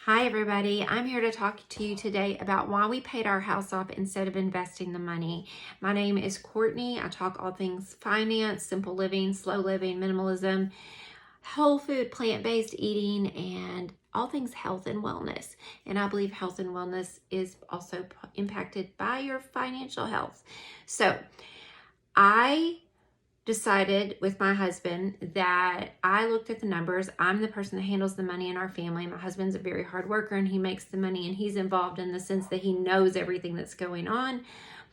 Hi everybody, I'm here to talk to you today about why we paid our house off instead of investing the money. My name is Courtney. I talk all things finance, simple living, slow living, minimalism, whole food, plant-based eating, and all things health and wellness. And I believe health and wellness is also impacted by your financial health. So I decided with my husband that I looked at the numbers. I'm the person that handles the money in our family. My husband's a very hard worker and he makes the money and he's involved in the sense that he knows everything that's going on,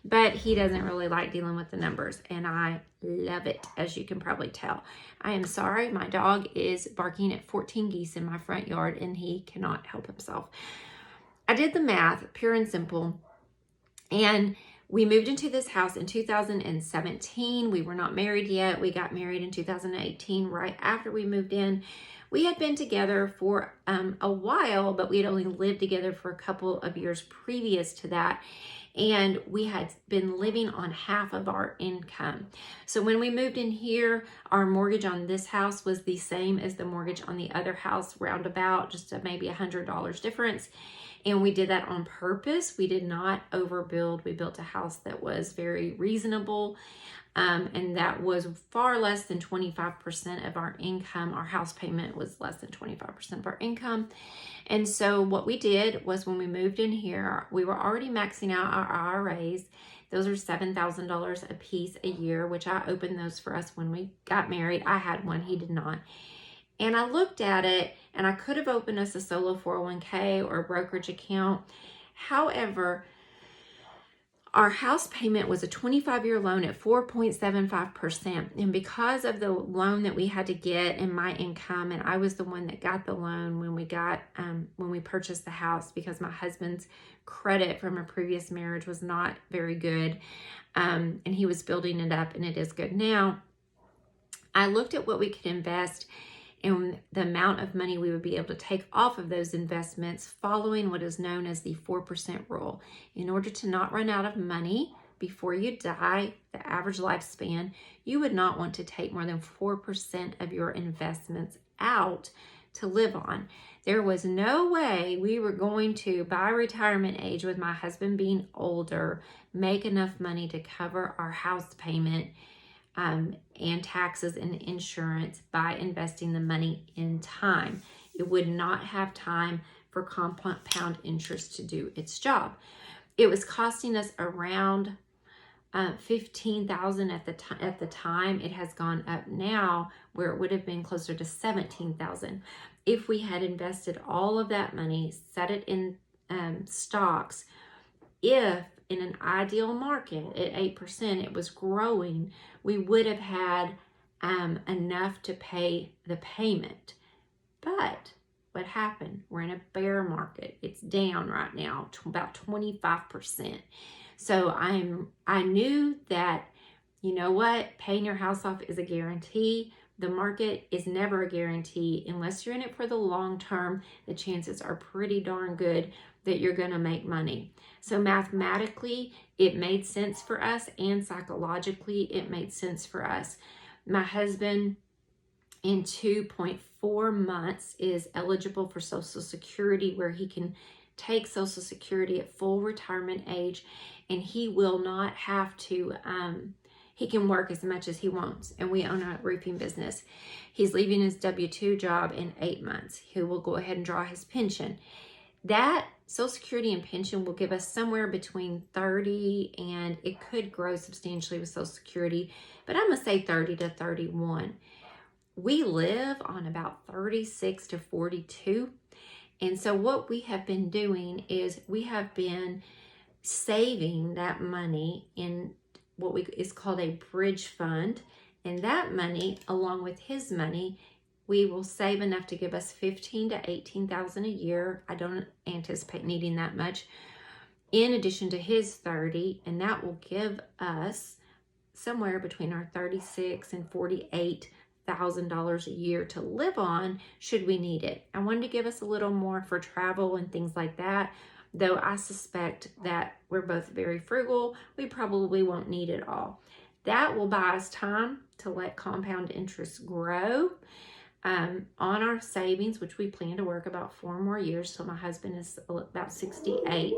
but he doesn't really like dealing with the numbers. And I love it, as you can probably tell. I am sorry, my dog is barking at 14 geese in my front yard and he cannot help himself. I did the math, pure and simple, and we moved into this house in 2017. We were not married yet. We got married in 2018, right after we moved in. We had been together for a while, but we had only lived together for a couple of years previous to that. And we had been living on half of our income. So when we moved in here, our mortgage on this house was the same as the mortgage on the other house, roundabout, just maybe $100 difference. And we did that on purpose. We did not overbuild. We built a house that was very reasonable, and that was far less than 25% of our income. Our house payment was less than 25% of our income. And so what we did was, when we moved in here, we were already maxing out our IRAs. Those are $7,000 a piece a year, which I opened those for us when we got married. I had one, he did not. And I looked at it, and I could have opened us a solo 401k or a brokerage account. However, our house payment was a 25-year loan at 4.75%. And because of the loan that we had to get and my income, and I was the one that got the loan when we purchased the house, because my husband's credit from a previous marriage was not very good. And he was building it up, and it is good now. I looked at what we could invest and the amount of money we would be able to take off of those investments, following what is known as the 4% rule. In order to not run out of money before you die, the average lifespan, you would not want to take more than 4% of your investments out to live on. There was no way we were going to, by retirement age, with my husband being older, make enough money to cover our house payment and taxes and insurance by investing the money in time. It would not have time for compound interest to do its job. It was costing us around $15,000 at the time. It has gone up now, where it would have been closer to $17,000 if we had invested all of that money, set it in stocks. If in an ideal market at 8%, it was growing, we would have had enough to pay the payment. But what happened? We're in a bear market. It's down right now, about 25%. So I knew that, you know what, paying your house off is a guarantee. The market is never a guarantee. Unless you're in it for the long term, the chances are pretty darn good that you're going to make money. So mathematically, it made sense for us, and psychologically, it made sense for us. My husband, in 2.4 months, is eligible for Social Security, where he can take Social Security at full retirement age, and he will not have to, he can work as much as he wants. And we own a roofing business. He's leaving his W-2 job in 8 months. He will go ahead and draw his pension. That Social Security and pension will give us somewhere between 30, and it could grow substantially with Social Security, but I'm going to say 30 to 31. We live on about 36 to 42. And so what we have been doing is we have been saving that money in what is called a bridge fund. And that money, along with his money, we will save enough to give us $15,000 to $18,000 a year. I don't anticipate needing that much, in addition to his 30, and that will give us somewhere between our $36,000 and $48,000 a year to live on, should we need it. I wanted to give us a little more for travel and things like that, though I suspect that we're both very frugal. We probably won't need it all. That will buy us time to let compound interest grow. on our savings, which we plan to work about 4 more years till my husband is about 68.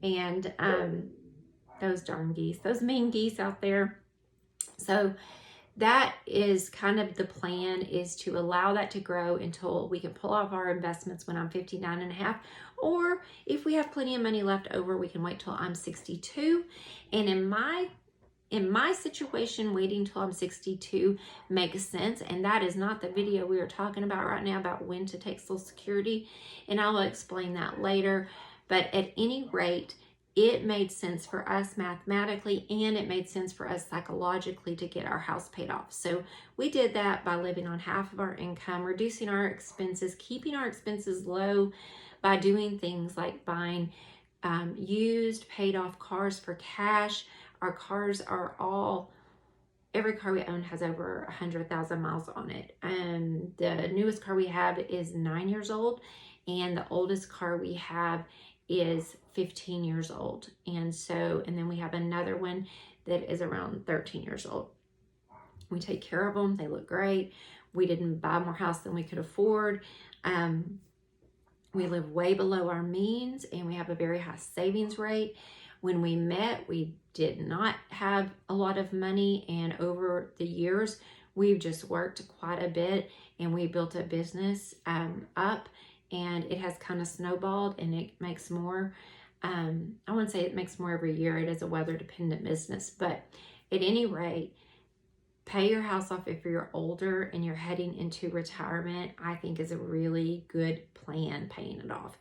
And those darn geese, those mean geese out there. So that is kind of the plan, is to allow that to grow until we can pull off our investments when I'm 59 and a half. Or if we have plenty of money left over, we can wait till I'm 62. And in my situation, waiting till I'm 62 makes sense. And that is not the video we are talking about right now about when to take Social Security. And I will explain that later. But at any rate, it made sense for us mathematically, and it made sense for us psychologically to get our house paid off. So we did that by living on half of our income, reducing our expenses, keeping our expenses low by doing things like buying used, paid off cars for cash. Our cars are all, every car we own has over 100,000 miles on it. The newest car we have is 9 years old, and the oldest car we have is 15 years old. And then we have another one that is around 13 years old. We take care of them. They look great. We didn't buy more house than we could afford. We live way below our means, and we have a very high savings rate. When we met, we did not have a lot of money, and over the years, we've just worked quite a bit, and we built a business up, and it has kind of snowballed, and it makes more. I wouldn't say it makes more every year. It is a weather dependent business, but at any rate, pay your house off if you're older and you're heading into retirement. I think is a really good plan, paying it off.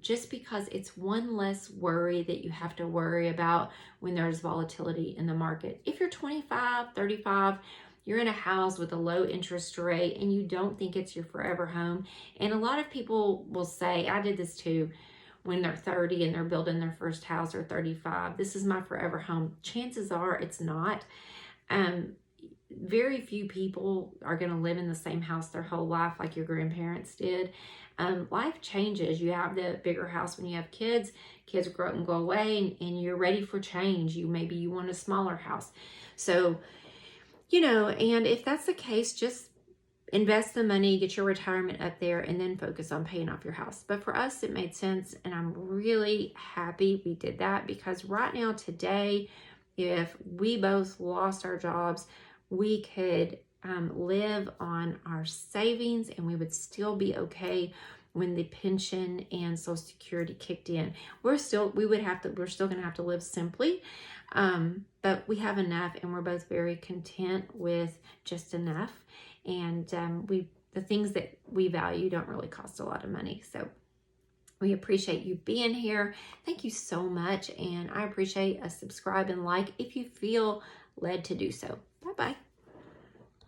Just because it's one less worry that you have to worry about when there's volatility in the market. If you're 25, 35, you're in a house with a low interest rate and you don't think it's your forever home. And a lot of people will say, I did this too, when they're 30 and they're building their first house, or 35, this is my forever home. Chances are it's not. Very few people are going to live in the same house their whole life like your grandparents did. Life changes. You have the bigger house when you have kids. Kids grow up and go away, and you're ready for change. Maybe you want a smaller house. So, and if that's the case, just invest the money, get your retirement up there, and then focus on paying off your house. But for us, it made sense, and I'm really happy we did that, because right now, today, if we both lost our jobs, we could live on our savings, and we would still be okay when the pension and Social Security kicked in. We're still going to have to live simply, but we have enough, and we're both very content with just enough. And the things that we value don't really cost a lot of money. So we appreciate you being here. Thank you so much. And I appreciate a subscribe and like if you feel led to do so. Bye-bye.